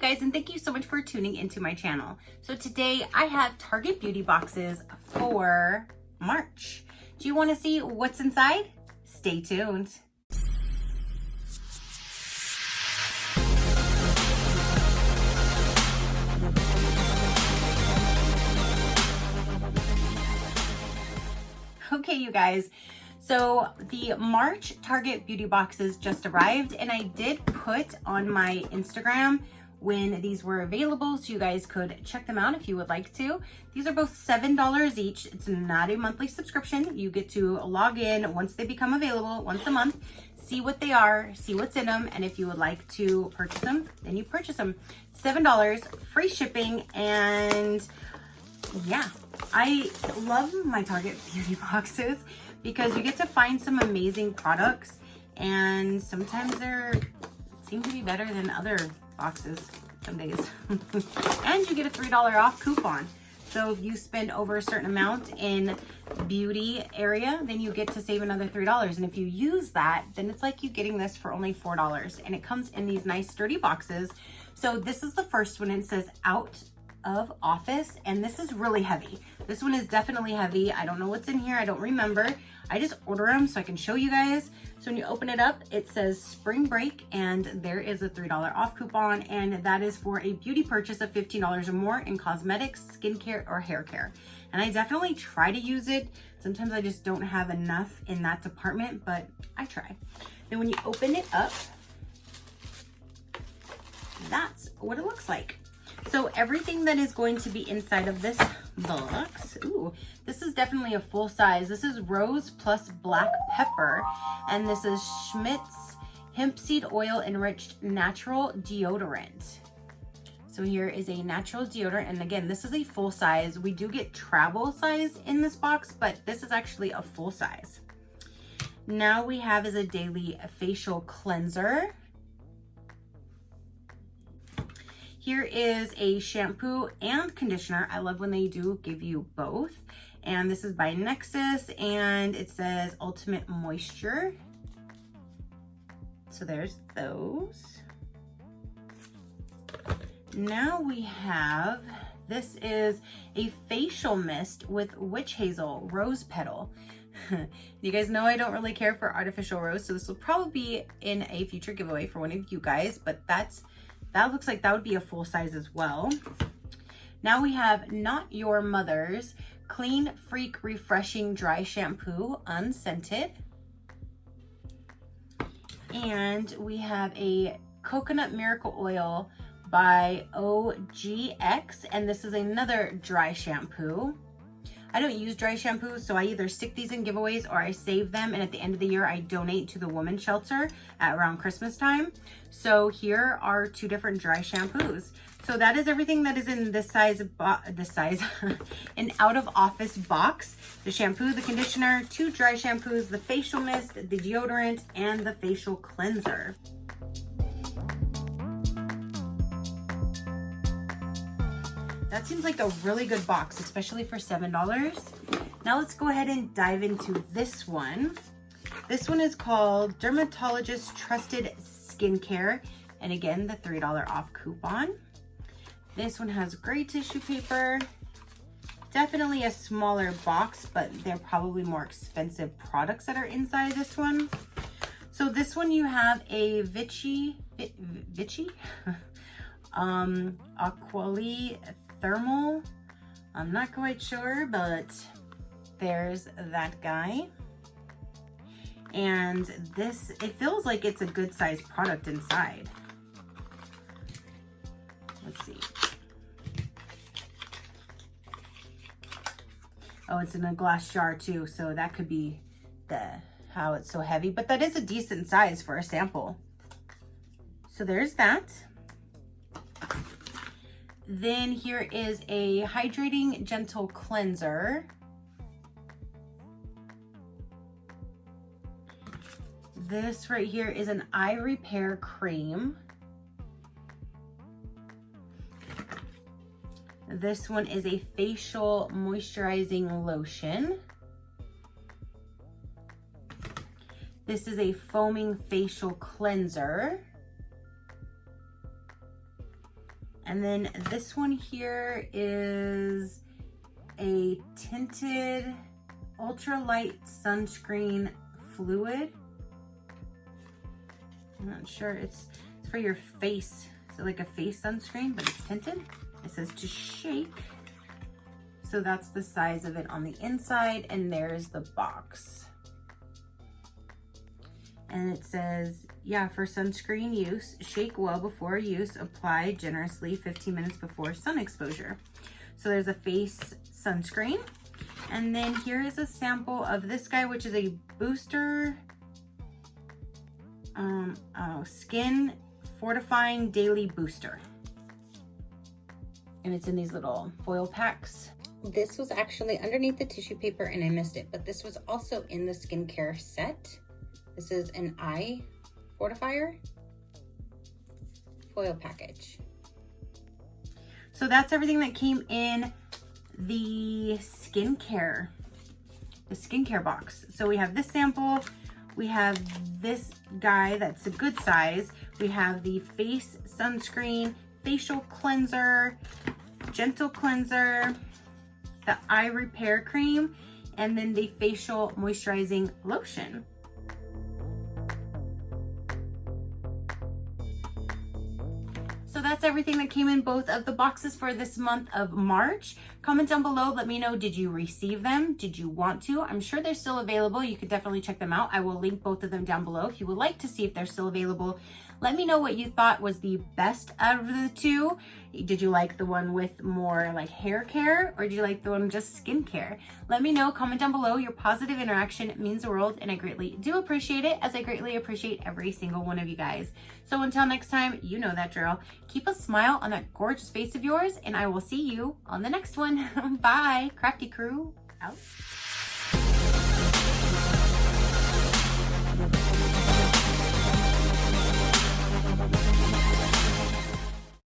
guys, and thank you so much for tuning into my channel. So today I have Target beauty boxes for March. Do you want to see what's inside? Stay tuned. Okay, you guys, so the March Target beauty boxes just arrived, and I did put on my Instagram when these were available, so you guys could check them out if you would like to. These are both $7 each. It's not a monthly subscription. You get to log in once they become available, once a month, see what they are, see what's in them, and if you would like to purchase them, then you purchase them. $7, free shipping, and yeah, I love my Target beauty boxes because you get to find some amazing products, and sometimes they seem to be better than other boxes some days. And you get a $3 off coupon. So if you spend over a certain amount in beauty area, then you get to save another $3. And if you use that, then it's like you getting this for only $4. And it comes in these nice sturdy boxes. So this is the first one. It says out of office, and this is really heavy. This one is definitely heavy. I don't know what's in here. I don't remember. I just order them so I can show you guys. So when you open it up, it says spring break, and there is a $3 off coupon, and that is for a beauty purchase of $15 or more in cosmetics, skincare, or hair care. And I definitely try to use it. Sometimes I just don't have enough in that department, but I try. Then when you open it up, that's what it looks like. So everything that is going to be inside of this box, ooh, this is definitely a full size. This is rose plus black pepper, and this is Schmidt's hemp seed oil enriched natural deodorant. So here is a natural deodorant, and again, this is a full size. We do get travel size in this box, but this is actually a full size. Now we have is a daily facial cleanser. Here is a shampoo and conditioner. I love when they do give you both. And this is by Nexus, and it says Ultimate Moisture. So there's those. Now we have, this is a facial mist with witch hazel rose petal. You guys know I don't really care for artificial rose, so this will probably be in a future giveaway for one of you guys, but that looks like that would be a full size as well. Now we have Not Your Mother's Clean Freak Refreshing Dry Shampoo, unscented. And we have a Coconut Miracle Oil by OGX, and this is another dry shampoo. I don't use dry shampoos, so I either stick these in giveaways or I save them, and at the end of the year I donate to the women's shelter at around Christmas time. So here are two different dry shampoos. So that is everything that is in this size, an out of office box. The shampoo, the conditioner, two dry shampoos, the facial mist, the deodorant, and the facial cleanser. That seems like a really good box, especially for $7. Now let's go ahead and dive into this one. This one is called Dermatologist Trusted Skincare, and again, the $3 off coupon. This one has gray tissue paper. Definitely a smaller box, but they're probably more expensive products that are inside this one. So this one you have a Vichy Aquali Thermal. I'm not quite sure, but there's that guy. And this, it feels like it's a good sized product inside. Let's see. Oh, it's in a glass jar too, so that could be how it's so heavy, but that is a decent size for a sample. So there's that. Then here is a hydrating gentle cleanser. This right here is an eye repair cream. This one is a facial moisturizing lotion. This is a foaming facial cleanser. And then this one here is a tinted ultralight sunscreen fluid. I'm not sure, it's for your face. So like a face sunscreen, but it's tinted. It says to shake. So that's the size of it on the inside, and there's the box. And it says, yeah, for sunscreen use, shake well before use, apply generously 15 minutes before sun exposure. So there's a face sunscreen. And then here is a sample of this guy, which is a booster skin fortifying daily booster. And it's in these little foil packs. This was actually underneath the tissue paper and I missed it, but this was also in the skincare set. This is an eye fortifier foil package. So that's everything that came in the skincare box. So we have this sample, we have this guy that's a good size, we have the face sunscreen, facial cleanser, gentle cleanser, the eye repair cream, and then the facial moisturizing lotion. So that's everything that came in both of the boxes for this month of March. Comment down below, let me know, did you receive them? Did you want to? I'm sure they're still available. You could definitely check them out. I will link both of them down below if you would like to see if they're still available. Let me know what you thought was the best out of the two. Did you like the one with more like hair care, or did you like the one with just skincare? Let me know, comment down below. Your positive interaction means the world, and I greatly do appreciate it, as I greatly appreciate every single one of you guys. So until next time, you know that drill. Keep a smile on that gorgeous face of yours, and I will see you on the next one. Bye, Crafty crew, out.